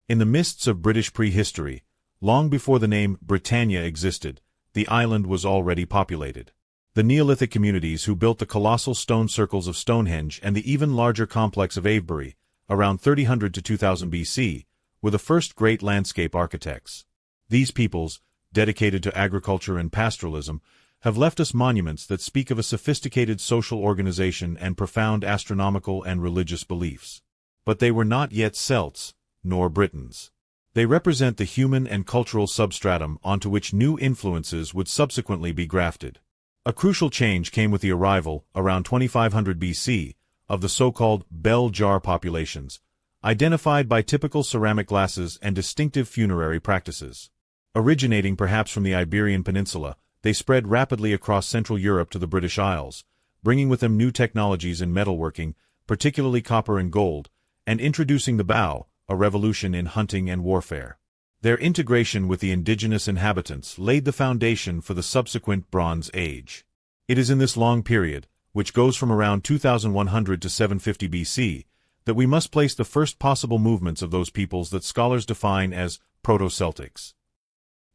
In the mists of British prehistory, long before the name Britannia existed, the island was already populated. The Neolithic communities who built the colossal stone circles of Stonehenge and the even larger complex of Avebury, around 3000 to 2000 BC, were the first great landscape architects. These peoples, dedicated to agriculture and pastoralism, have left us monuments that speak of a sophisticated social organization and profound astronomical and religious beliefs. But they were not yet Celts, nor Britons. They represent the human and cultural substratum onto which new influences would subsequently be grafted. A crucial change came with the arrival, around 2500 BC, of the so-called bell jar populations, identified by typical ceramic glasses and distinctive funerary practices. Originating perhaps from the Iberian Peninsula, they spread rapidly across Central Europe to the British Isles, bringing with them new technologies in metalworking, particularly copper and gold, and introducing the bow, a revolution in hunting and warfare. Their integration with the indigenous inhabitants laid the foundation for the subsequent Bronze Age. It is in this long period, which goes from around 2100 to 750 BC, that we must place the first possible movements of those peoples that scholars define as Proto-Celtics.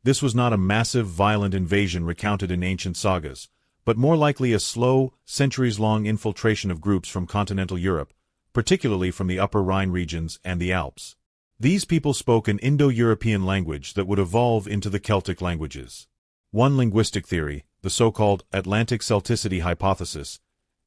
This was not a massive, violent invasion recounted in ancient sagas, but more likely a slow, centuries-long infiltration of groups from continental Europe, particularly from the Upper Rhine regions and the Alps. These people spoke an Indo-European language that would evolve into the Celtic languages. One linguistic theory, the so-called Atlantic Celticity hypothesis,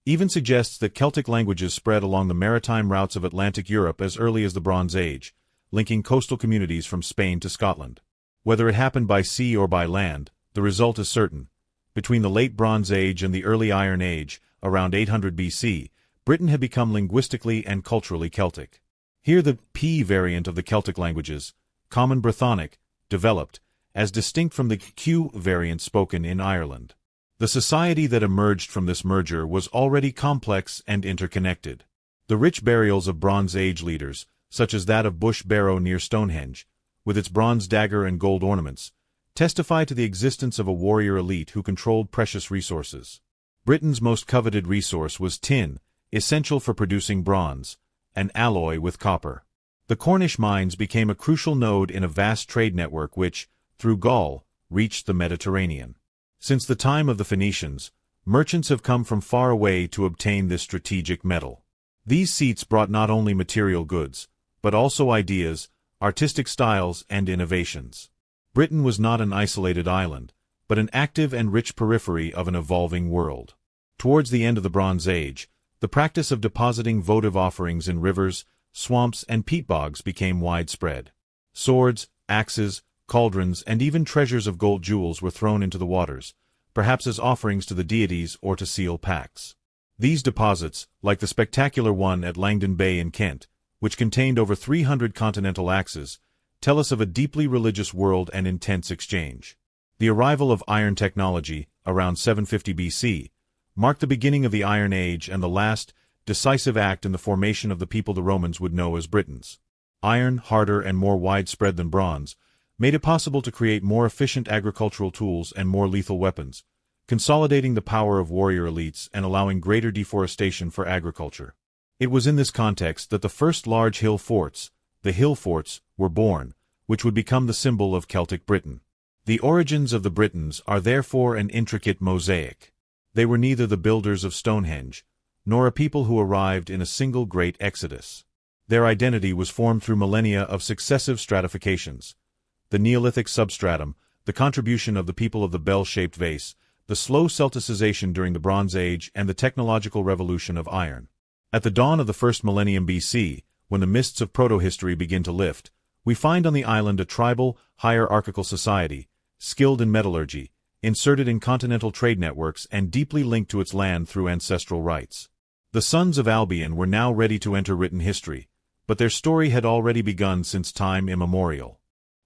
even suggests that Celtic languages spread along the maritime routes of Atlantic Europe as early as the Bronze Age, linking coastal communities from Spain to Scotland. Whether it happened by sea or by land, the result is certain. Between the late Bronze Age and the early Iron Age, around 800 BC, Britain had become linguistically and culturally Celtic. Here the P variant of the Celtic languages, Common Brythonic, developed, as distinct from the Q variant spoken in Ireland. The society that emerged from this merger was already complex and interconnected. The rich burials of Bronze Age leaders, such as that of Bush Barrow near Stonehenge, with its bronze dagger and gold ornaments, testify to the existence of a warrior elite who controlled precious resources. Britain's most coveted resource was tin, essential for producing bronze, an alloy with copper. The Cornish mines became a crucial node in a vast trade network which, through Gaul, reached the Mediterranean. Since the time of the Phoenicians, merchants have come from far away to obtain this strategic metal. These seats brought not only material goods, but also ideas, artistic styles, and innovations. Britain was not an isolated island, but an active and rich periphery of an evolving world. Towards the end of the Bronze Age, the practice of depositing votive offerings in rivers, swamps, and peat bogs became widespread. Swords, axes, cauldrons, and even treasures of gold jewels were thrown into the waters, perhaps as offerings to the deities or to seal pacts. These deposits, like the spectacular one at Langdon Bay in Kent, which contained over 300 continental axes, tell us of a deeply religious world and intense exchange. The arrival of iron technology, around 750 BC, marked the beginning of the Iron Age and the last, decisive act in the formation of the people the Romans would know as Britons. Iron, harder and more widespread than bronze, made it possible to create more efficient agricultural tools and more lethal weapons, consolidating the power of warrior elites and allowing greater deforestation for agriculture. It was in this context that the first large hill forts, the hill forts, were born, which would become the symbol of Celtic Britain. The origins of the Britons are therefore an intricate mosaic. They were neither the builders of Stonehenge, nor a people who arrived in a single great exodus. Their identity was formed through millennia of successive stratifications. The Neolithic substratum, the contribution of the people of the bell-shaped vase, the slow Celticization during the Bronze Age, and the technological revolution of iron. At the dawn of the first millennium BC, when the mists of proto-history begin to lift, we find on the island a tribal, hierarchical society, skilled in metallurgy, inserted in continental trade networks and deeply linked to its land through ancestral rights. The sons of Albion were now ready to enter written history, but their story had already begun since time immemorial.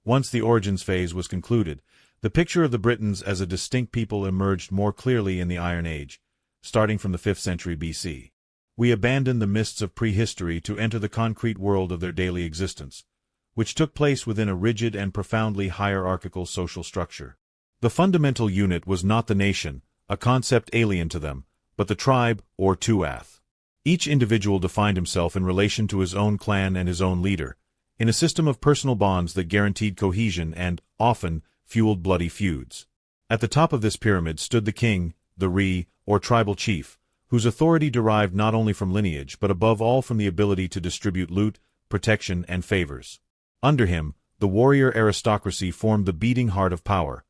Once the origins phase was concluded, the picture of the Britons as a distinct people emerged more clearly in the Iron Age, starting from the 5th century BC. We abandon the mists of prehistory to enter the concrete world of their daily existence, which took place within a rigid and profoundly hierarchical social structure. The fundamental unit was not the nation, a concept alien to them, but the tribe, or tuath. Each individual defined himself in relation to his own clan and his own leader, in a system of personal bonds that guaranteed cohesion and, often, fueled bloody feuds. At the top of this pyramid stood the king, the re, or tribal chief, whose authority derived not only from lineage but above all from the ability to distribute loot, protection, and favors. Under him, the warrior aristocracy formed the beating heart of power.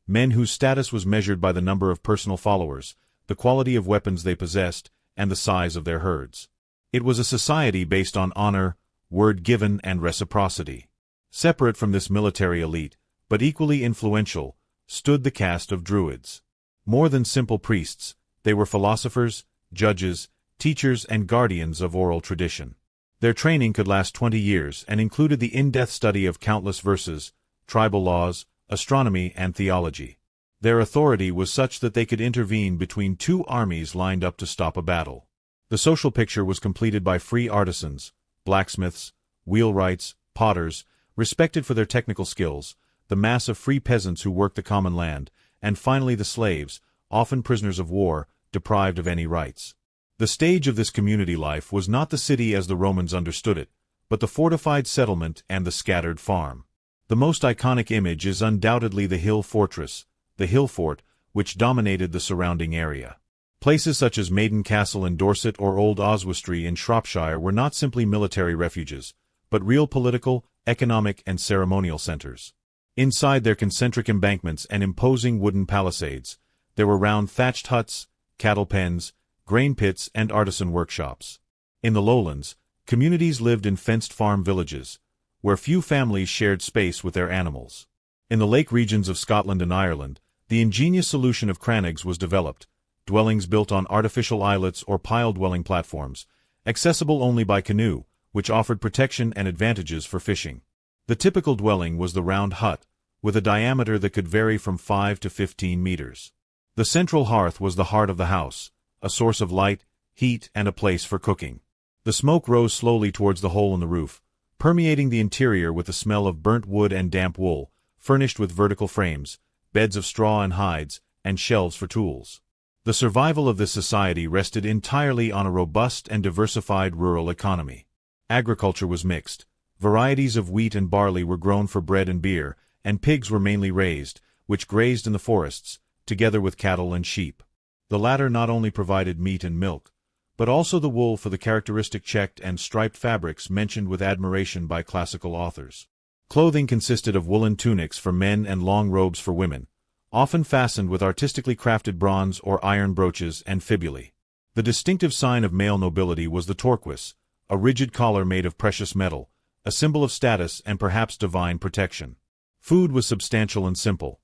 Men whose status was measured by the number of personal followers, the quality of weapons they possessed, and the size of their herds. It was a society based on honor, word given, and reciprocity. Separate from this military elite, but equally influential, stood the caste of Druids. More than simple priests, they were philosophers, judges, teachers, and guardians of oral tradition. Their training could last 20 years and included the in-depth study of countless verses, tribal laws, astronomy, and theology. Their authority was such that they could intervene between two armies lined up to stop a battle. The social picture was completed by free artisans, blacksmiths, wheelwrights, potters, respected for their technical skills, the mass of free peasants who worked the common land, and finally the slaves, often prisoners of war, deprived of any rights. The stage of this community life was not the city as the Romans understood it, but the fortified settlement and the scattered farm. The most iconic image is undoubtedly the hill fortress, the hill fort, which dominated the surrounding area. Places such as Maiden Castle in Dorset or Old Oswestry in Shropshire were not simply military refuges, but real political, economic, and ceremonial centers. Inside their concentric embankments and imposing wooden palisades, there were round thatched huts, cattle pens, grain pits, and artisan workshops. In the lowlands, communities lived in fenced farm villages, where few families shared space with their animals. In the lake regions of Scotland and Ireland, the ingenious solution of crannogs was developed, dwellings built on artificial islets or pile-dwelling platforms, accessible only by canoe, which offered protection and advantages for fishing. The typical dwelling was the round hut, with a diameter that could vary from 5 to 15 meters. The central hearth was the heart of the house, a source of light, heat, and a place for cooking. The smoke rose slowly towards the hole in the roof, permeating the interior with the smell of burnt wood and damp wool, furnished with vertical frames, beds of straw and hides, and shelves for tools. The survival of this society rested entirely on a robust and diversified rural economy. Agriculture was mixed. Varieties of wheat and barley were grown for bread and beer, and pigs were mainly raised, which grazed in the forests, together with cattle and sheep. The latter not only provided meat and milk, but also the wool for the characteristic checked and striped fabrics mentioned with admiration by classical authors. Clothing consisted of woolen tunics for men and long robes for women, often fastened with artistically crafted bronze or iron brooches and fibulae. The distinctive sign of male nobility was the torquis, a rigid collar made of precious metal, a symbol of status and perhaps divine protection. Food was substantial and simple.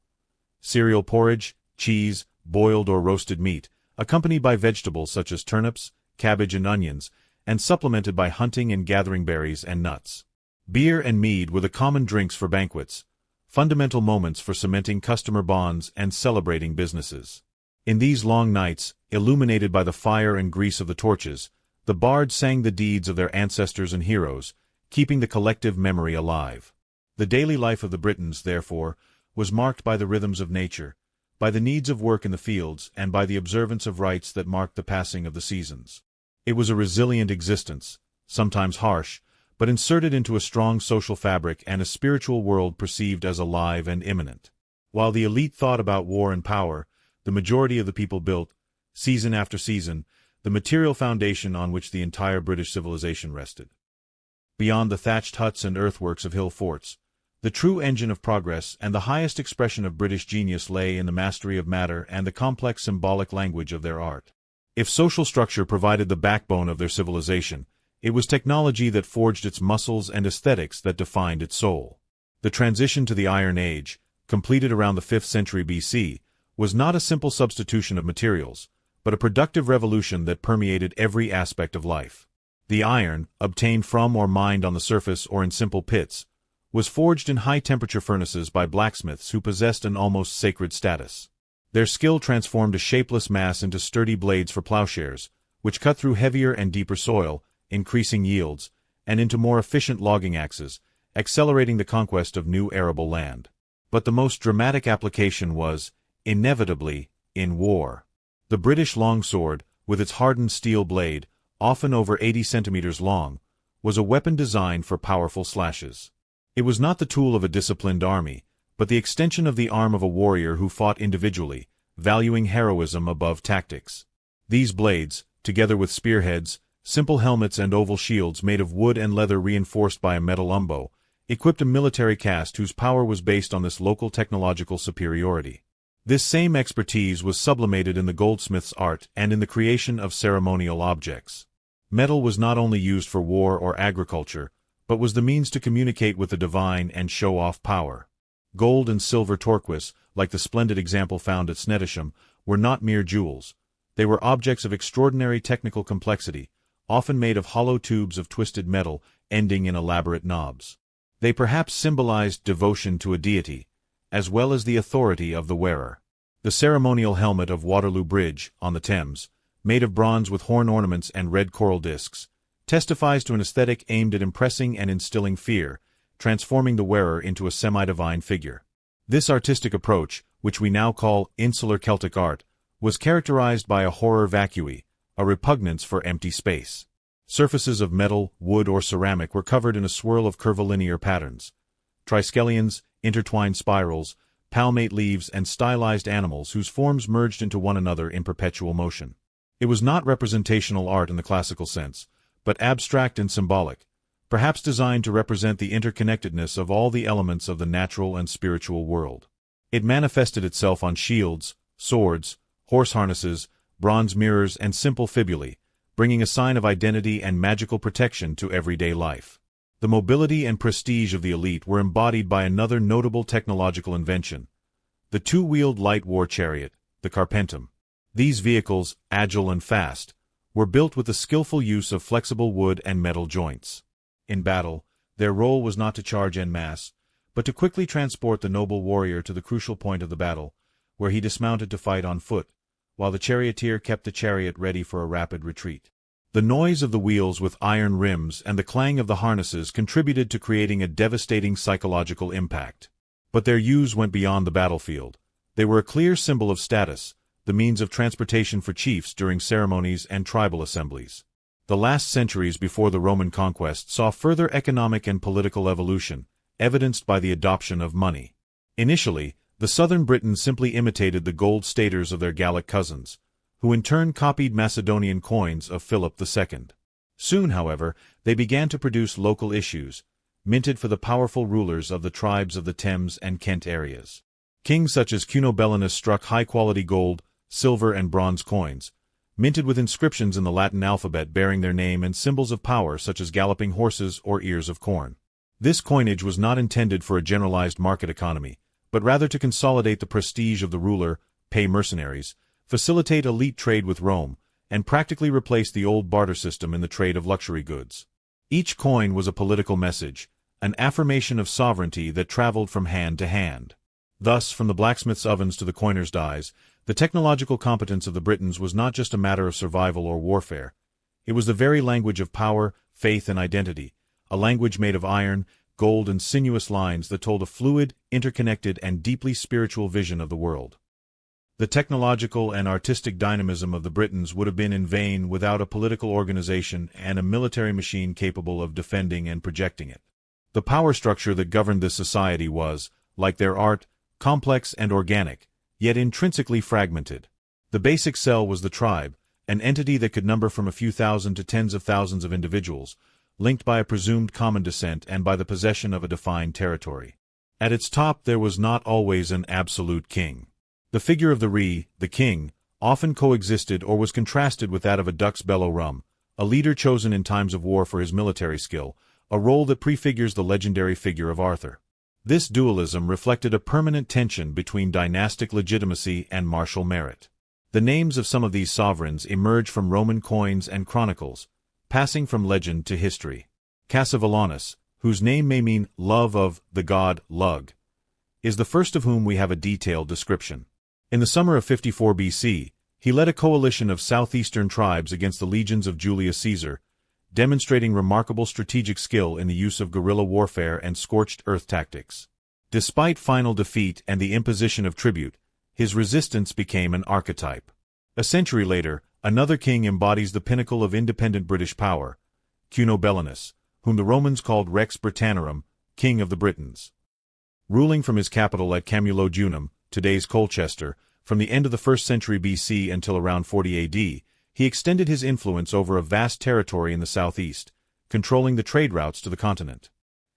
Cereal porridge, cheese, boiled or roasted meat, accompanied by vegetables such as turnips, cabbage and onions, and supplemented by hunting and gathering berries and nuts. Beer and mead were the common drinks for banquets, fundamental moments for cementing customer bonds and celebrating businesses. In these long nights, illuminated by the fire and grease of the torches, the bards sang the deeds of their ancestors and heroes, keeping the collective memory alive. The daily life of the Britons, therefore, was marked by the rhythms of nature, by the needs of work in the fields, and by the observance of rites that marked the passing of the seasons. It was a resilient existence, sometimes harsh, but inserted into a strong social fabric and a spiritual world perceived as alive and imminent. While the elite thought about war and power, the majority of the people built, season after season, the material foundation on which the entire British civilization rested. Beyond the thatched huts and earthworks of hill forts, the true engine of progress and the highest expression of British genius lay in the mastery of matter and the complex symbolic language of their art. If social structure provided the backbone of their civilization, it was technology that forged its muscles and aesthetics that defined its soul. The transition to the Iron Age, completed around the 5th century BC, was not a simple substitution of materials, but a productive revolution that permeated every aspect of life. The iron, obtained from or mined on the surface or in simple pits, was forged in high-temperature furnaces by blacksmiths who possessed an almost sacred status. Their skill transformed a shapeless mass into sturdy blades for plowshares, which cut through heavier and deeper soil, increasing yields, and into more efficient logging axes, accelerating the conquest of new arable land. But the most dramatic application was, inevitably, in war. The British longsword, with its hardened steel blade, often over 80 centimeters long, was a weapon designed for powerful slashes. It was not the tool of a disciplined army, but the extension of the arm of a warrior who fought individually, valuing heroism above tactics. These blades, together with spearheads, simple helmets and oval shields made of wood and leather reinforced by a metal umbo, equipped a military caste whose power was based on this local technological superiority. This same expertise was sublimated in the goldsmith's art and in the creation of ceremonial objects. Metal was not only used for war or agriculture, but was the means to communicate with the divine and show off power. Gold and silver turquoise, like the splendid example found at Snettisham, were not mere jewels. They were objects of extraordinary technical complexity, often made of hollow tubes of twisted metal ending in elaborate knobs. They perhaps symbolized devotion to a deity, as well as the authority of the wearer. The ceremonial helmet of Waterloo Bridge, on the Thames, made of bronze with horn ornaments and red coral discs, testifies to an aesthetic aimed at impressing and instilling fear, transforming the wearer into a semi-divine figure. This artistic approach, which we now call insular Celtic art, was characterized by a horror vacui, a repugnance for empty space. Surfaces of metal, wood, or ceramic were covered in a swirl of curvilinear patterns. Triskelions, intertwined spirals, palmate leaves, and stylized animals whose forms merged into one another in perpetual motion. It was not representational art in the classical sense, but abstract and symbolic, perhaps designed to represent the interconnectedness of all the elements of the natural and spiritual world. It manifested itself on shields, swords, horse harnesses, bronze mirrors, and simple fibulae, bringing a sign of identity and magical protection to everyday life. The mobility and prestige of the elite were embodied by another notable technological invention, the two-wheeled light war chariot, the carpentum. These vehicles, agile and fast, were built with the skillful use of flexible wood and metal joints. In battle, their role was not to charge en masse, but to quickly transport the noble warrior to the crucial point of the battle, where he dismounted to fight on foot, while the charioteer kept the chariot ready for a rapid retreat. The noise of the wheels with iron rims and the clang of the harnesses contributed to creating a devastating psychological impact. But their use went beyond the battlefield. They were a clear symbol of status, the means of transportation for chiefs during ceremonies and tribal assemblies. The last centuries before the Roman conquest saw further economic and political evolution, evidenced by the adoption of money. Initially, the southern Britons simply imitated the gold staters of their Gallic cousins, who in turn copied Macedonian coins of Philip II. Soon, however, they began to produce local issues, minted for the powerful rulers of the tribes of the Thames and Kent areas. Kings such as Cunobellinus struck high-quality gold, silver, and bronze coins, minted with inscriptions in the Latin alphabet bearing their name and symbols of power such as galloping horses or ears of corn. This coinage was not intended for a generalized market economy, but rather to consolidate the prestige of the ruler, pay mercenaries, facilitate elite trade with Rome, and practically replace the old barter system in the trade of luxury goods. Each coin was a political message, an affirmation of sovereignty that traveled from hand to hand. Thus, from the blacksmith's ovens to the coiner's dies, the technological competence of the Britons was not just a matter of survival or warfare. It was the very language of power, faith, and identity, a language made of iron, gold, and sinuous lines that told a fluid, interconnected, and deeply spiritual vision of the world. The technological and artistic dynamism of the Britons would have been in vain without a political organization and a military machine capable of defending and projecting it. The power structure that governed this society was, like their art, complex and organic, yet intrinsically fragmented. The basic cell was the tribe, an entity that could number from a few thousand to tens of thousands of individuals, linked by a presumed common descent and by the possession of a defined territory. At its top there was not always an absolute king. The figure of the king, often coexisted or was contrasted with that of a dux bello rum, a leader chosen in times of war for his military skill, a role that prefigures the legendary figure of Arthur. This dualism reflected a permanent tension between dynastic legitimacy and martial merit. The names of some of these sovereigns emerge from Roman coins and chronicles, passing from legend to history. Cassivellaunus, whose name may mean love of the god Lug, is the first of whom we have a detailed description. In the summer of 54 BC, he led a coalition of southeastern tribes against the legions of Julius Caesar, demonstrating remarkable strategic skill in the use of guerrilla warfare and scorched earth tactics. Despite final defeat and the imposition of tribute, his resistance became an archetype. A century later, another king embodies the pinnacle of independent British power, Cunobellinus, whom the Romans called Rex Britannorum, King of the Britons. Ruling from his capital at Camulodunum, today's Colchester, from the end of the 1st century BC until around 40 AD, he extended his influence over a vast territory in the southeast, controlling the trade routes to the continent.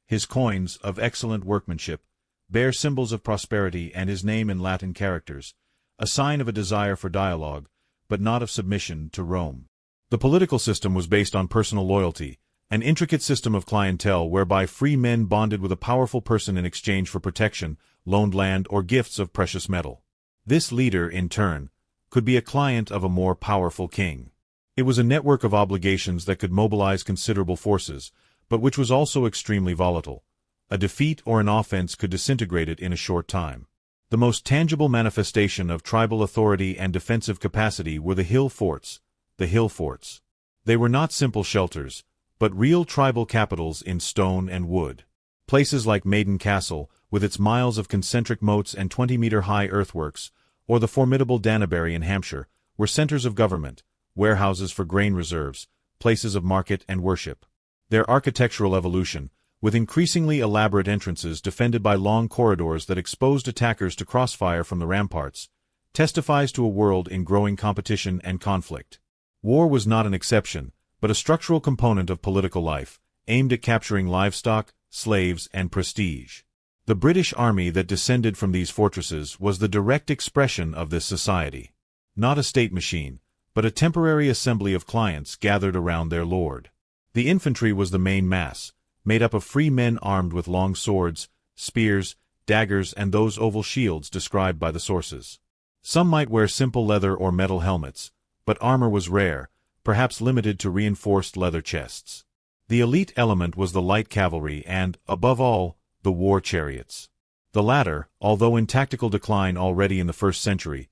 His coins, of excellent workmanship, bear symbols of prosperity and his name in Latin characters, a sign of a desire for dialogue, but not of submission to Rome. The political system was based on personal loyalty, an intricate system of clientele whereby free men bonded with a powerful person in exchange for protection, loaned land, or gifts of precious metal. This leader, in turn, could be a client of a more powerful king. It was a network of obligations that could mobilize considerable forces, but which was also extremely volatile. A defeat or an offense could disintegrate it in a short time. The most tangible manifestation of tribal authority and defensive capacity were the hill forts. The hill forts. They were not simple shelters, but real tribal capitals in stone and wood. Places like Maiden Castle, with its miles of concentric moats and 20-meter-high earthworks, or the formidable Danbury in Hampshire, were centers of government, warehouses for grain reserves, places of market and worship. Their architectural evolution, with increasingly elaborate entrances defended by long corridors that exposed attackers to crossfire from the ramparts, testifies to a world in growing competition and conflict. War was not an exception, but a structural component of political life, aimed at capturing livestock, slaves, and prestige. The British army that descended from these fortresses was the direct expression of this society. Not a state machine, but a temporary assembly of clients gathered around their lord. The infantry was the main mass, made up of free men armed with long swords, spears, daggers, and those oval shields described by the sources. Some might wear simple leather or metal helmets, but armor was rare, perhaps limited to reinforced leather chests. The elite element was the light cavalry and, above all, the war chariots. The latter, although in tactical decline already in the 1st century,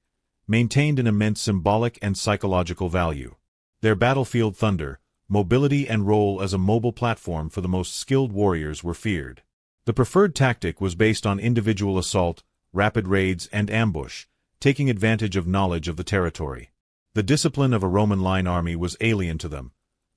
maintained an immense symbolic and psychological value. Their battlefield thunder, mobility and role as a mobile platform for the most skilled warriors were feared. The preferred tactic was based on individual assault, rapid raids, and ambush, taking advantage of knowledge of the territory. The discipline of a Roman line army was alien to them.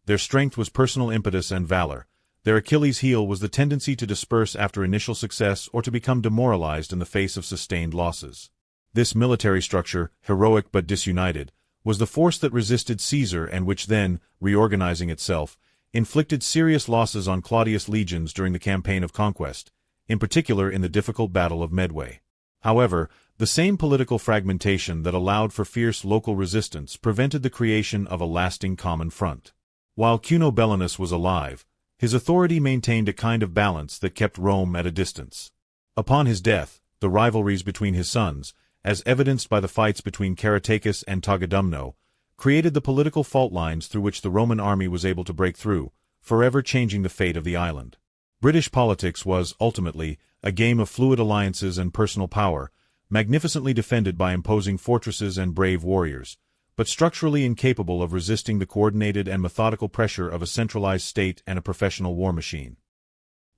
Their strength was personal impetus and valor. Their Achilles' heel was the tendency to disperse after initial success or to become demoralized in the face of sustained losses. This military structure, heroic but disunited, was the force that resisted Caesar and which then, reorganizing itself, inflicted serious losses on Claudius' legions during the campaign of conquest, in particular in the difficult Battle of Medway. However, the same political fragmentation that allowed for fierce local resistance prevented the creation of a lasting common front. While Cunobellinus was alive, his authority maintained a kind of balance that kept Rome at a distance. Upon his death, the rivalries between his sons, as evidenced by the fights between Caratacus and Togodumno, created the political fault lines through which the Roman army was able to break through, forever changing the fate of the island. British politics was, ultimately, a game of fluid alliances and personal power, magnificently defended by imposing fortresses and brave warriors, but structurally incapable of resisting the coordinated and methodical pressure of a centralized state and a professional war machine.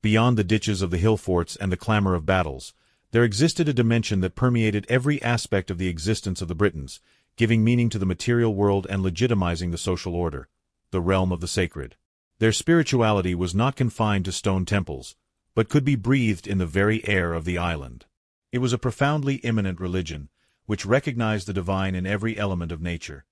Beyond the ditches of the hill forts and the clamor of battles, there existed a dimension that permeated every aspect of the existence of the Britons, giving meaning to the material world and legitimizing the social order, the realm of the sacred. Their spirituality was not confined to stone temples, but could be breathed in the very air of the island. It was a profoundly immanent religion, which recognized the divine in every element of nature,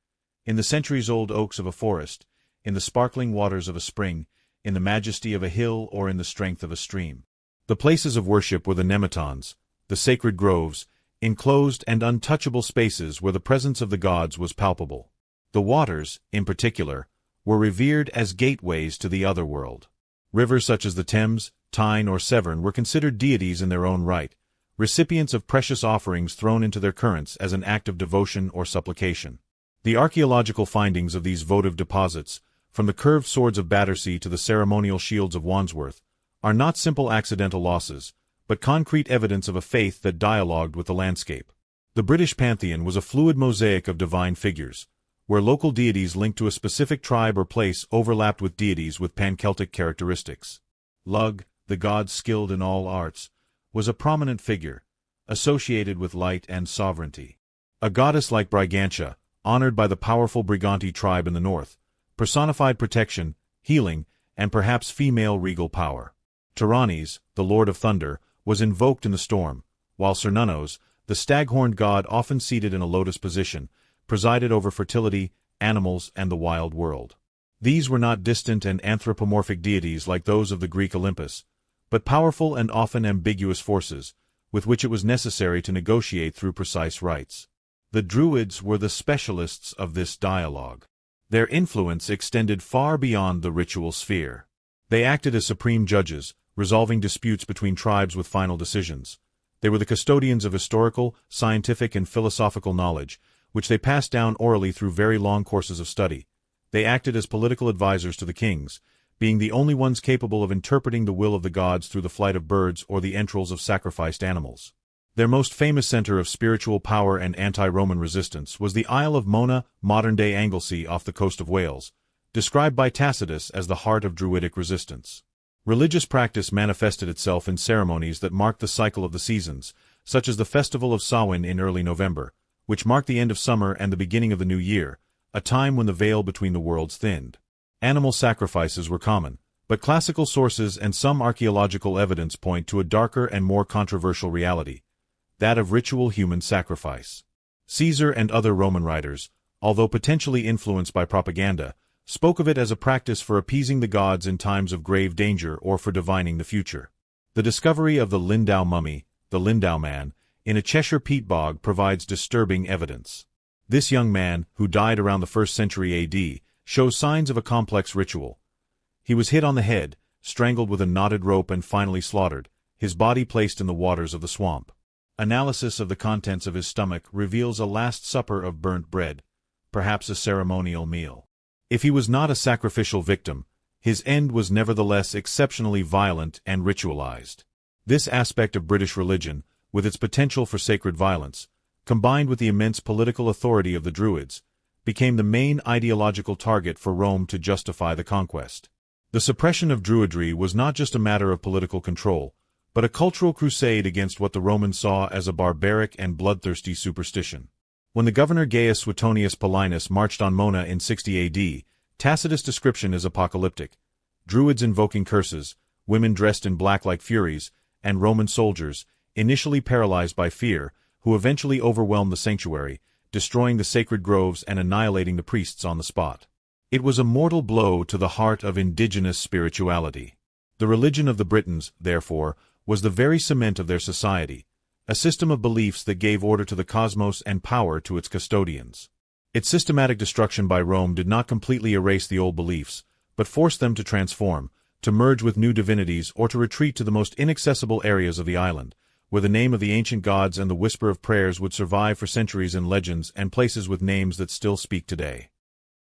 in the centuries-old oaks of a forest, in the sparkling waters of a spring, in the majesty of a hill, or in the strength of a stream. The places of worship were the nemetons, the sacred groves, enclosed and untouchable spaces where the presence of the gods was palpable. The waters, in particular, were revered as gateways to the other world. Rivers such as the Thames, Tyne, or Severn were considered deities in their own right, recipients of precious offerings thrown into their currents as an act of devotion or supplication. The archaeological findings of these votive deposits, from the curved swords of Battersea to the ceremonial shields of Wandsworth, are not simple accidental losses, but concrete evidence of a faith that dialogued with the landscape. The British pantheon was a fluid mosaic of divine figures, where local deities linked to a specific tribe or place overlapped with deities with pan-Celtic characteristics. Lug, the god skilled in all arts, was a prominent figure, associated with light and sovereignty. A goddess like Brigantia, honored by the powerful Briganti tribe in the north, personified protection, healing, and perhaps female regal power. Tyrannes, the lord of thunder, was invoked in the storm, while Cernunnos, the stag-horned god often seated in a lotus position, presided over fertility, animals, and the wild world. These were not distant and anthropomorphic deities like those of the Greek Olympus, but powerful and often ambiguous forces, with which it was necessary to negotiate through precise rites. The Druids were the specialists of this dialogue. Their influence extended far beyond the ritual sphere. They acted as supreme judges, resolving disputes between tribes with final decisions. They were the custodians of historical, scientific, and philosophical knowledge, which they passed down orally through very long courses of study. They acted as political advisors to the kings, being the only ones capable of interpreting the will of the gods through the flight of birds or the entrails of sacrificed animals. Their most famous center of spiritual power and anti-Roman resistance was the Isle of Mona, modern-day Anglesey off the coast of Wales, described by Tacitus as the heart of Druidic resistance. Religious practice manifested itself in ceremonies that marked the cycle of the seasons, such as the Festival of Samhain in early November, which marked the end of summer and the beginning of the new year, a time when the veil between the worlds thinned. Animal sacrifices were common, but classical sources and some archaeological evidence point to a darker and more controversial reality, that of ritual human sacrifice. Caesar and other Roman writers, although potentially influenced by propaganda, spoke of it as a practice for appeasing the gods in times of grave danger or for divining the future. The discovery of the Lindau mummy, the Lindau man, in a Cheshire peat bog provides disturbing evidence. This young man, who died around the 1st century AD, shows signs of a complex ritual. He was hit on the head, strangled with a knotted rope and finally slaughtered, his body placed in the waters of the swamp. Analysis of the contents of his stomach reveals a last supper of burnt bread, perhaps a ceremonial meal. If he was not a sacrificial victim, his end was nevertheless exceptionally violent and ritualized. This aspect of British religion, with its potential for sacred violence, combined with the immense political authority of the Druids, became the main ideological target for Rome to justify the conquest. The suppression of Druidry was not just a matter of political control, but a cultural crusade against what the Romans saw as a barbaric and bloodthirsty superstition. When the governor Gaius Suetonius Paulinus marched on Mona in 60 AD, Tacitus' description is apocalyptic. Druids invoking curses, women dressed in black like Furies, and Roman soldiers, initially paralyzed by fear, who eventually overwhelmed the sanctuary, destroying the sacred groves and annihilating the priests on the spot. It was a mortal blow to the heart of indigenous spirituality. The religion of the Britons, therefore, was the very cement of their society, a system of beliefs that gave order to the cosmos and power to its custodians. Its systematic destruction by Rome did not completely erase the old beliefs, but forced them to transform, to merge with new divinities or to retreat to the most inaccessible areas of the island, where the name of the ancient gods and the whisper of prayers would survive for centuries in legends and places with names that still speak today.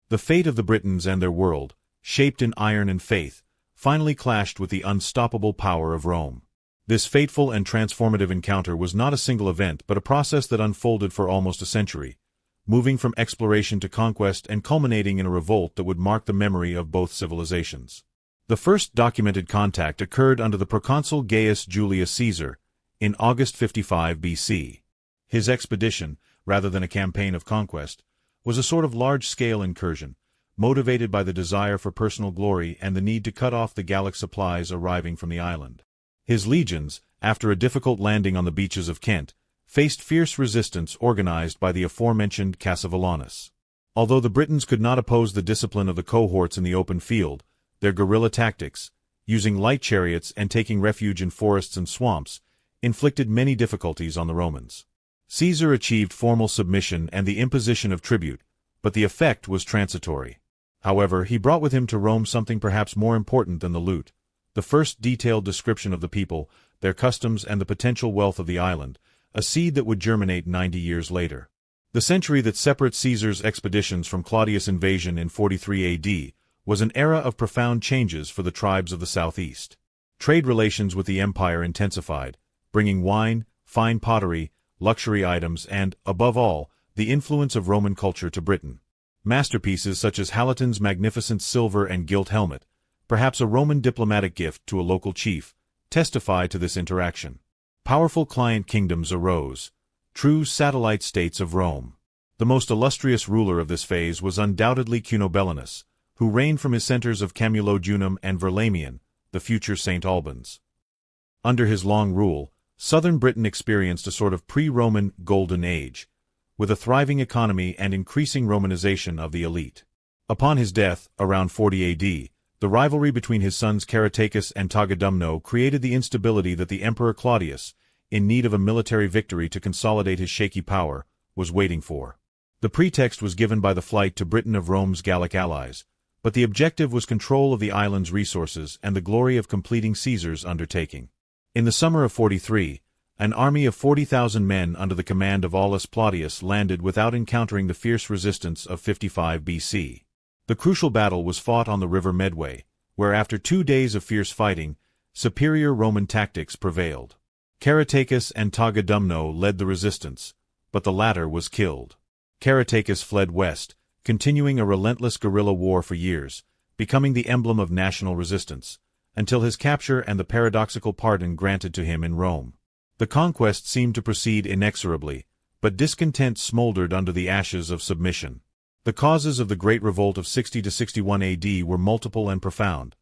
The fate of the Britons and their world, shaped in iron and faith, finally clashed with the unstoppable power of Rome. This fateful and transformative encounter was not a single event but a process that unfolded for almost a century, moving from exploration to conquest and culminating in a revolt that would mark the memory of both civilizations. The first documented contact occurred under the proconsul Gaius Julius Caesar, in August 55 BC. His expedition, rather than a campaign of conquest, was a sort of large-scale incursion, motivated by the desire for personal glory and the need to cut off the Gallic supplies arriving from the island. His legions, after a difficult landing on the beaches of Kent, faced fierce resistance organized by the aforementioned Cassivellaunus. Although the Britons could not oppose the discipline of the cohorts in the open field, their guerrilla tactics, using light chariots and taking refuge in forests and swamps, inflicted many difficulties on the Romans. Caesar achieved formal submission and the imposition of tribute, but the effect was transitory. However, he brought with him to Rome something perhaps more important than the loot: the first detailed description of the people, their customs, and the potential wealth of the island, a seed that would germinate 90 years later. The century that separates Caesar's expeditions from Claudius' invasion in 43 AD was an era of profound changes for the tribes of the southeast. Trade relations with the empire intensified, bringing wine, fine pottery, luxury items, and, above all, the influence of Roman culture to Britain. Masterpieces such as Halaton's magnificent silver and gilt helmet, perhaps a Roman diplomatic gift to a local chief, testify to this interaction. Powerful client kingdoms arose, true satellite states of Rome. The most illustrious ruler of this phase was undoubtedly Cunobellinus, who reigned from his centers of Camulodunum and Verlamion, the future St. Albans. Under his long rule, southern Britain experienced a sort of pre-Roman Golden Age, with a thriving economy and increasing Romanization of the elite. Upon his death, around 40 AD, the rivalry between his sons Caratacus and Tagadumno created the instability that the Emperor Claudius, in need of a military victory to consolidate his shaky power, was waiting for. The pretext was given by the flight to Britain of Rome's Gallic allies, but the objective was control of the island's resources and the glory of completing Caesar's undertaking. In the summer of 43, an army of 40,000 men under the command of Aulus Plautius landed without encountering the fierce resistance of 55 BC. The crucial battle was fought on the river Medway, where after 2 days of fierce fighting, superior Roman tactics prevailed. Caratacus and Tagadumno led the resistance, but the latter was killed. Caratacus fled west, continuing a relentless guerrilla war for years, becoming the emblem of national resistance, until his capture and the paradoxical pardon granted to him in Rome. The conquest seemed to proceed inexorably, but discontent smoldered under the ashes of submission. The causes of the Great Revolt of 60 to 61 AD were multiple and profound.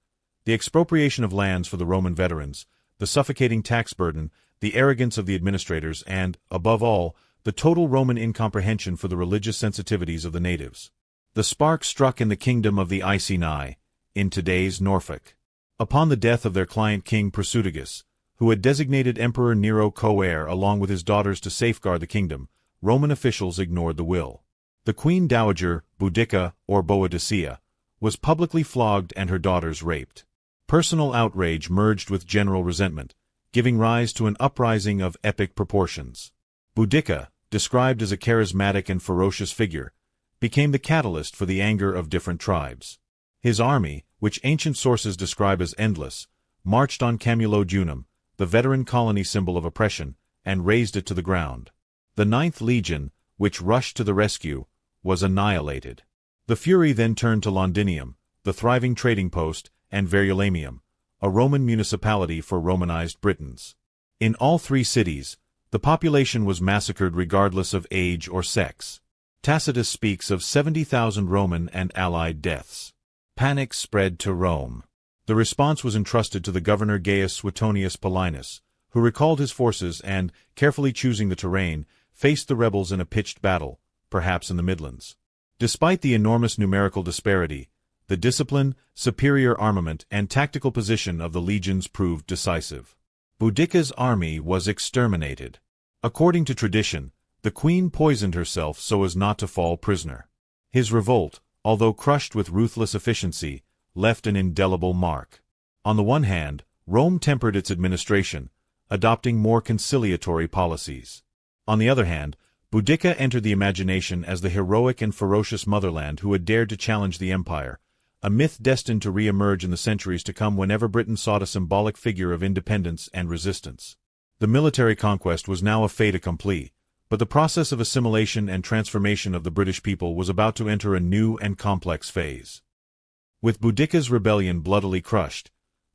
The expropriation of lands for the Roman veterans, the suffocating tax burden, the arrogance of the administrators, and, above all, the total Roman incomprehension for the religious sensitivities of the natives. The spark struck in the kingdom of the Iceni, in today's Norfolk. Upon the death of their client King Prasutagus, who had designated Emperor Nero co-heir along with his daughters to safeguard the kingdom, Roman officials ignored the will. The Queen Dowager, Boudicca, or Boadicea, was publicly flogged and her daughters raped. Personal outrage merged with general resentment, giving rise to an uprising of epic proportions. Boudicca, described as a charismatic and ferocious figure, became the catalyst for the anger of different tribes. His army, which ancient sources describe as endless, marched on Camulodunum, the veteran colony symbol of oppression, and razed it to the ground. The 9th Legion, which rushed to the rescue, was annihilated. The fury then turned to Londinium, the thriving trading post, and Verulamium, a Roman municipality for Romanized Britons. In all 3 cities, the population was massacred regardless of age or sex. Tacitus speaks of 70,000 Roman and allied deaths. Panic spread to Rome. The response was entrusted to the governor Gaius Suetonius Paulinus, who recalled his forces and, carefully choosing the terrain, faced the rebels in a pitched battle, perhaps in the Midlands. Despite the enormous numerical disparity, the discipline, superior armament, and tactical position of the legions proved decisive. Boudicca's army was exterminated. According to tradition, the queen poisoned herself so as not to fall prisoner. His revolt, although crushed with ruthless efficiency, left an indelible mark. On the one hand, Rome tempered its administration, adopting more conciliatory policies. On the other hand, Boudicca entered the imagination as the heroic and ferocious motherland who had dared to challenge the empire, a myth destined to re-emerge in the centuries to come whenever Britain sought a symbolic figure of independence and resistance. The military conquest was now a fait accompli, but the process of assimilation and transformation of the British people was about to enter a new and complex phase. With Boudicca's rebellion bloodily crushed,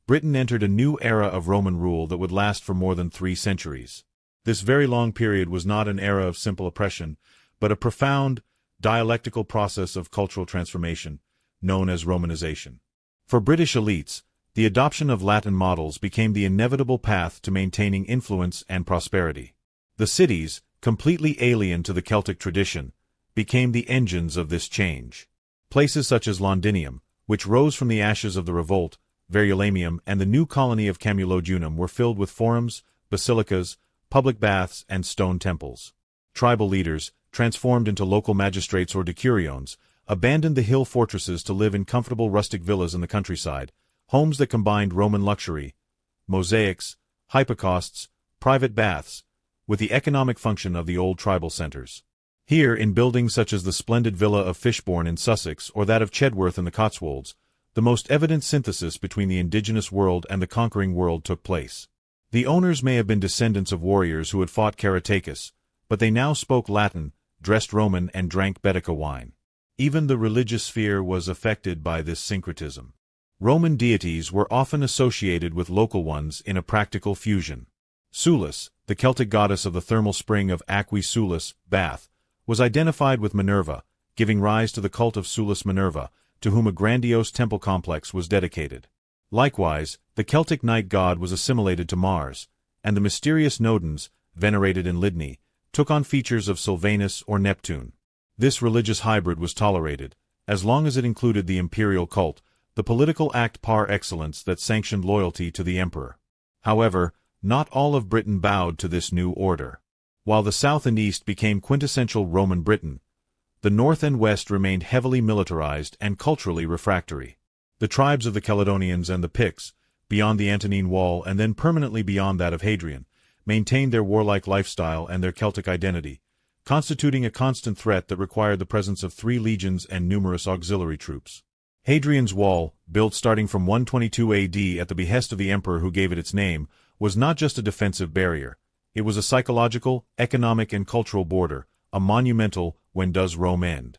Britain entered a new era of Roman rule that would last for more than 3 centuries. This very long period was not an era of simple oppression, but a profound, dialectical process of cultural transformation, known as Romanization. For British elites, the adoption of Latin models became the inevitable path to maintaining influence and prosperity. The cities, completely alien to the Celtic tradition, became the engines of this change. Places such as Londinium, which rose from the ashes of the revolt, Verulamium, and the new colony of Camulodunum were filled with forums, basilicas, public baths, and stone temples. Tribal leaders, transformed into local magistrates or decurions, abandoned the hill fortresses to live in comfortable rustic villas in the countryside, homes that combined Roman luxury, mosaics, hypocausts, private baths, with the economic function of the old tribal centers. Here, in buildings such as the splendid villa of Fishbourne in Sussex or that of Chedworth in the Cotswolds, the most evident synthesis between the indigenous world and the conquering world took place. The owners may have been descendants of warriors who had fought Caratacus, but they now spoke Latin, dressed Roman, and drank Boudicca wine. Even the religious sphere was affected by this syncretism. Roman deities were often associated with local ones in a practical fusion. Sulis, the Celtic goddess of the thermal spring of Aquae Sulis, Bath, was identified with Minerva, giving rise to the cult of Sulis Minerva, to whom a grandiose temple complex was dedicated. Likewise, the Celtic night god was assimilated to Mars, and the mysterious Nodens, venerated in Lydney, took on features of Sylvanus or Neptune. This religious hybrid was tolerated, as long as it included the imperial cult, the political act par excellence that sanctioned loyalty to the emperor. However, not all of Britain bowed to this new order. While the south and east became quintessential Roman Britain, the north and west remained heavily militarized and culturally refractory. The tribes of the Caledonians and the Picts, beyond the Antonine Wall and then permanently beyond that of Hadrian, maintained their warlike lifestyle and their Celtic identity, constituting a constant threat that required the presence of 3 legions and numerous auxiliary troops. Hadrian's Wall, built starting from 122 AD at the behest of the emperor who gave it its name, was not just a defensive barrier. It was a psychological, economic, and cultural border, a monumental "when does Rome end?"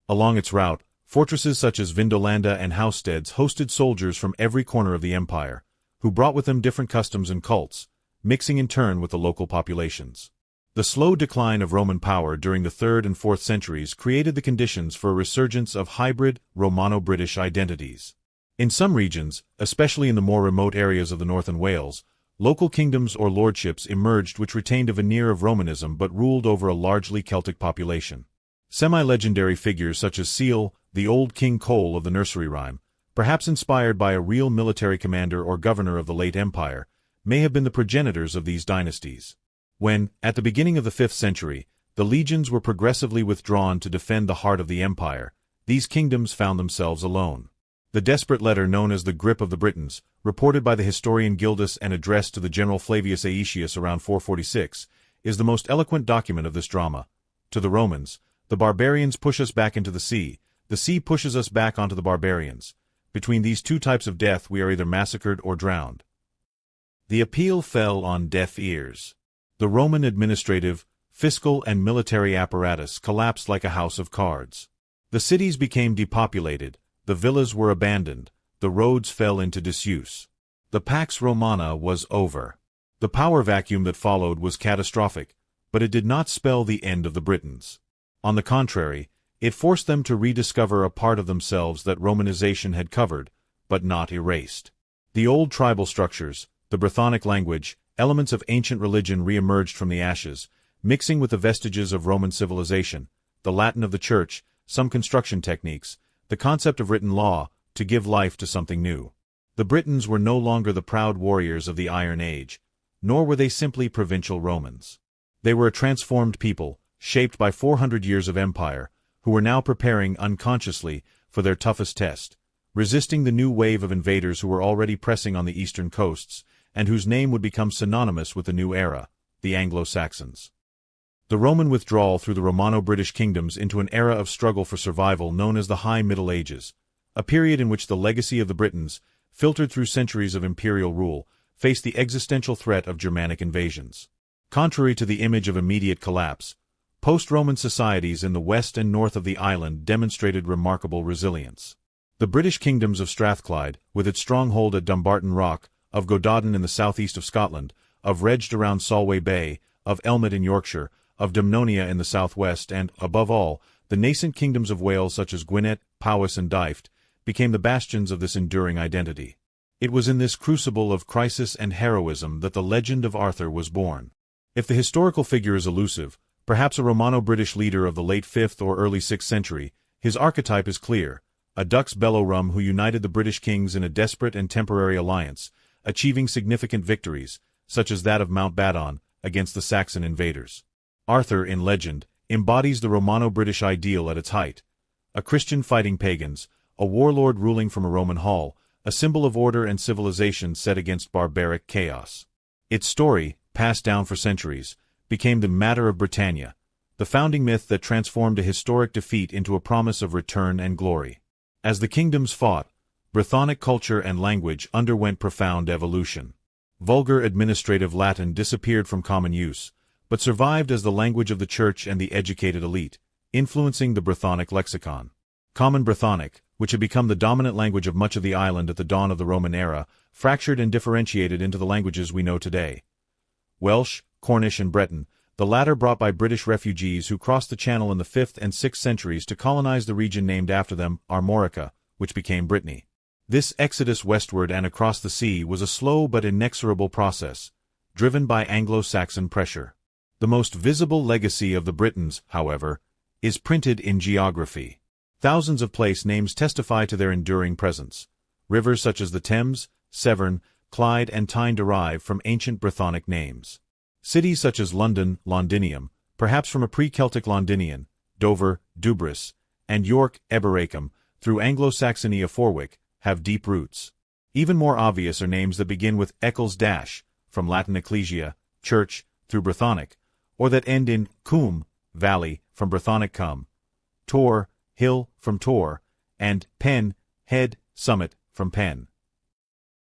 Along its route, fortresses such as Vindolanda and Housesteads hosted soldiers from every corner of the empire, who brought with them different customs and cults, mixing in turn with the local populations. The slow decline of Roman power during the 3rd and 4th centuries created the conditions for a resurgence of hybrid Romano-British identities. In some regions, especially in the more remote areas of the north and Wales, local kingdoms or lordships emerged which retained a veneer of Romanism but ruled over a largely Celtic population. Semi-legendary figures such as Seal, the old King Cole of the nursery rhyme, perhaps inspired by a real military commander or governor of the late empire, may have been the progenitors of these dynasties. When, at the beginning of the 5th century, the legions were progressively withdrawn to defend the heart of the empire, these kingdoms found themselves alone. The desperate letter known as the Grip of the Britons, reported by the historian Gildas and addressed to the general Flavius Aetius around 446, is the most eloquent document of this drama. To the Romans, the barbarians push us back into the sea pushes us back onto the barbarians. Between these two types of death we are either massacred or drowned. The appeal fell on deaf ears. The Roman administrative, fiscal, and military apparatus collapsed like a house of cards. The cities became depopulated, the villas were abandoned, the roads fell into disuse. The Pax Romana was over. The power vacuum that followed was catastrophic, but it did not spell the end of the Britons. On the contrary, it forced them to rediscover a part of themselves that Romanization had covered, but not erased. The old tribal structures, the Brythonic language, elements of ancient religion re-emerged from the ashes, mixing with the vestiges of Roman civilization, the Latin of the Church, some construction techniques, the concept of written law, to give life to something new. The Britons were no longer the proud warriors of the Iron Age, nor were they simply provincial Romans. They were a transformed people, shaped by 400 years of empire, who were now preparing unconsciously for their toughest test, resisting the new wave of invaders who were already pressing on the eastern coasts, and whose name would become synonymous with the new era, the Anglo-Saxons. The Roman withdrawal through the Romano-British kingdoms into an era of struggle for survival known as the High Middle Ages, a period in which the legacy of the Britons, filtered through centuries of imperial rule, faced the existential threat of Germanic invasions. Contrary to the image of immediate collapse, post-Roman societies in the west and north of the island demonstrated remarkable resilience. The British kingdoms of Strathclyde, with its stronghold at Dumbarton Rock, of Gododin in the southeast of Scotland, of Reged around Solway Bay, of Elmet in Yorkshire, of Dumnonia in the southwest, and, above all, the nascent kingdoms of Wales such as Gwynedd, Powys, and Dyfed, became the bastions of this enduring identity. It was in this crucible of crisis and heroism that the legend of Arthur was born. If the historical figure is elusive, perhaps a Romano-British leader of the late 5th or early 6th century, his archetype is clear, a Dux Bellorum who united the British kings in a desperate and temporary alliance, achieving significant victories, such as that of Mountbatten, against the Saxon invaders. Arthur, in legend, embodies the Romano-British ideal at its height, a Christian fighting pagans, a warlord ruling from a Roman hall, a symbol of order and civilization set against barbaric chaos. Its story, passed down for centuries, became the Matter of Britannia, the founding myth that transformed a historic defeat into a promise of return and glory. As the kingdoms fought, Brythonic culture and language underwent profound evolution. Vulgar administrative Latin disappeared from common use, but survived as the language of the church and the educated elite, influencing the Brythonic lexicon. Common Brythonic, which had become the dominant language of much of the island at the dawn of the Roman era, fractured and differentiated into the languages we know today. Welsh, Cornish, and Breton, the latter brought by British refugees who crossed the Channel in the 5th and 6th centuries to colonize the region named after them, Armorica, which became Brittany. This exodus westward and across the sea was a slow but inexorable process, driven by Anglo-Saxon pressure. The most visible legacy of the Britons, however, is printed in geography. Thousands of place names testify to their enduring presence. Rivers such as the Thames, Severn, Clyde and Tyne derive from ancient Brythonic names. Cities such as London, Londinium, perhaps from a pre-Celtic Londinian, Dover, Dubris, and York, Eboracum, through Anglo-Saxony Aforwick, have deep roots. Even more obvious are names that begin with Eccles-, from Latin ecclesia, church, through Brythonic, or that end in cum, valley, from Brythonic cum, tor, hill, from tor, and pen, head, summit, from pen.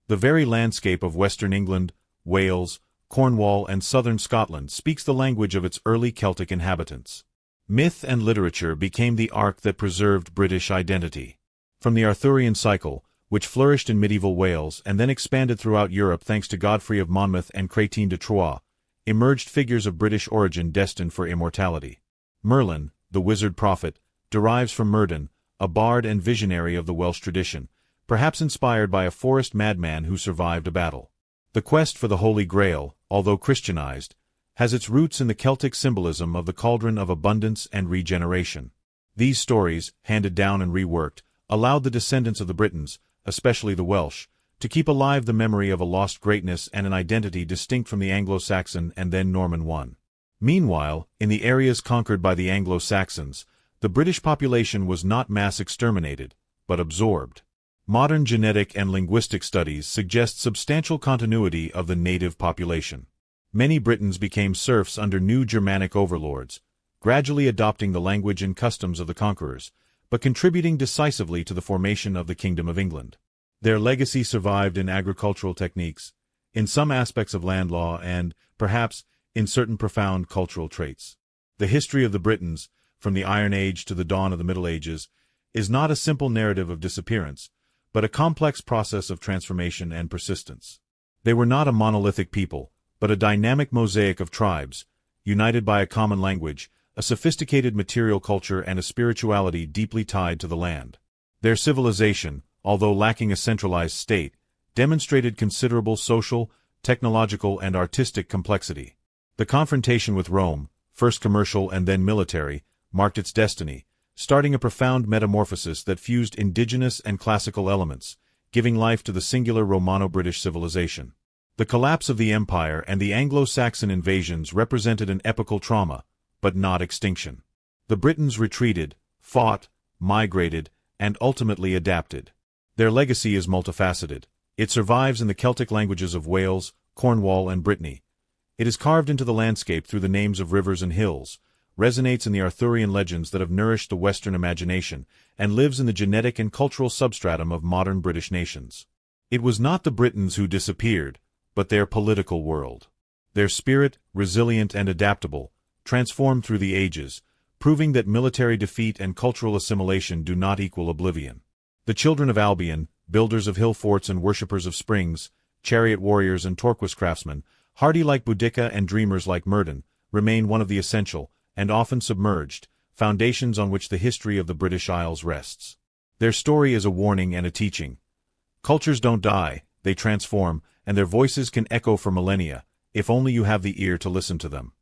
The very landscape of western England, Wales, Cornwall and southern Scotland speaks the language of its early Celtic inhabitants. Myth and literature became the arc that preserved British identity. From the Arthurian cycle, which flourished in medieval Wales and then expanded throughout Europe thanks to Godfrey of Monmouth and Chrétien de Troyes, emerged figures of British origin destined for immortality. Merlin, the wizard prophet, derives from Myrddin, a bard and visionary of the Welsh tradition, perhaps inspired by a forest madman who survived a battle. The quest for the Holy Grail, although Christianized, has its roots in the Celtic symbolism of the cauldron of abundance and regeneration. These stories, handed down and reworked, allowed the descendants of the Britons, especially the Welsh, to keep alive the memory of a lost greatness and an identity distinct from the Anglo-Saxon and then Norman one. Meanwhile, in the areas conquered by the Anglo-Saxons, the British population was not mass exterminated, but absorbed. Modern genetic and linguistic studies suggest substantial continuity of the native population. Many Britons became serfs under new Germanic overlords, gradually adopting the language and customs of the conquerors, but contributing decisively to the formation of the Kingdom of England. Their legacy survived in agricultural techniques, in some aspects of land law and, perhaps, in certain profound cultural traits. The history of the Britons, from the Iron Age to the dawn of the Middle Ages, is not a simple narrative of disappearance, but a complex process of transformation and persistence. They were not a monolithic people, but a dynamic mosaic of tribes, united by a common language, a sophisticated material culture and a spirituality deeply tied to the land. Their civilization, although lacking a centralized state, demonstrated considerable social, technological and artistic complexity. The confrontation with Rome, first commercial and then military, marked its destiny, starting a profound metamorphosis that fused indigenous and classical elements, giving life to the singular Romano-British civilization. The collapse of the empire and the Anglo-Saxon invasions represented an epochal trauma, but not extinction. The Britons retreated, fought, migrated, and ultimately adapted. Their legacy is multifaceted. It survives in the Celtic languages of Wales, Cornwall, and Brittany. It is carved into the landscape through the names of rivers and hills, resonates in the Arthurian legends that have nourished the Western imagination, and lives in the genetic and cultural substratum of modern British nations. It was not the Britons who disappeared, but their political world. Their spirit, resilient and adaptable, transformed through the ages, proving that military defeat and cultural assimilation do not equal oblivion. The children of Albion, builders of hill forts and worshippers of springs, chariot warriors and turquoise craftsmen, hardy like Boudicca and dreamers like Myrddin, remain one of the essential, and often submerged, foundations on which the history of the British Isles rests. Their story is a warning and a teaching. Cultures don't die, they transform, and their voices can echo for millennia, if only you have the ear to listen to them.